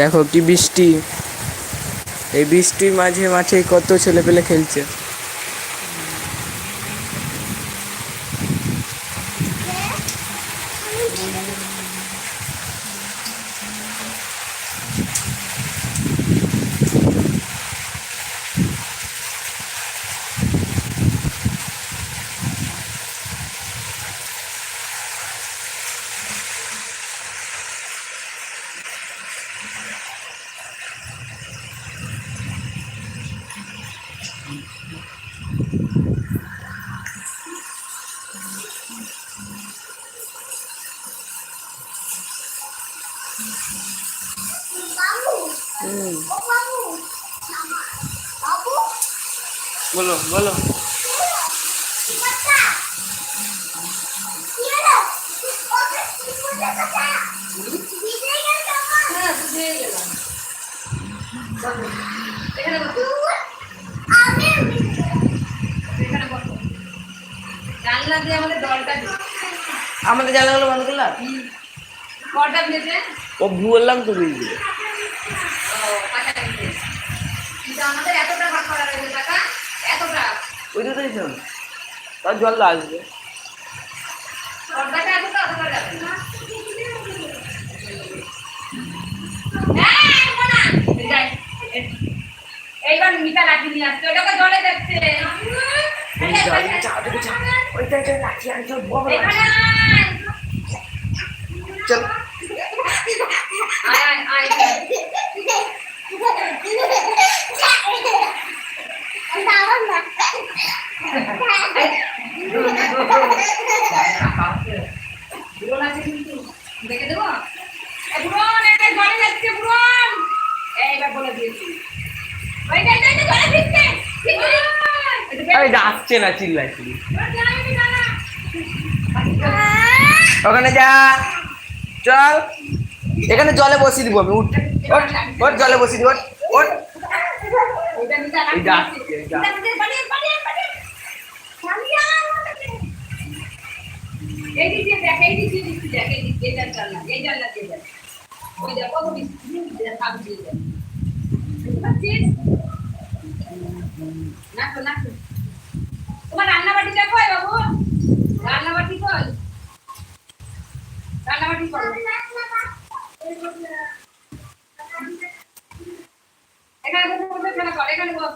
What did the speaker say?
দেখো কি বৃষ্টি, এই বৃষ্টির মাঝে মাঠে কত ছেলেপেলে খেলছে। বলো বলো। আমাদের জানলাগুলো বন্ধ করলাম। ও বললাম তো বুঝলি ওই তো তার জল আসবে। এইবার মিঠা লাঠি নিয়ে আসছে, ওটাকে জলে দেখছে। চল দেখে দেবো জলে যাচ্ছে। এইবার বলে দিয়েছি আসছে না, চিল্লাচ্ছি ওখানে যা। চল এখানে জলে বসিয়ে দিব আমি। উঠ ওট জলে বসিয়ে দিব। ওট তোমার রান্নাবাটিটা কই বাবু? রান্নাবাটি কই? রান্নাবাটি করো। এখানে বসে বসে খেলা কর। এখানে বস।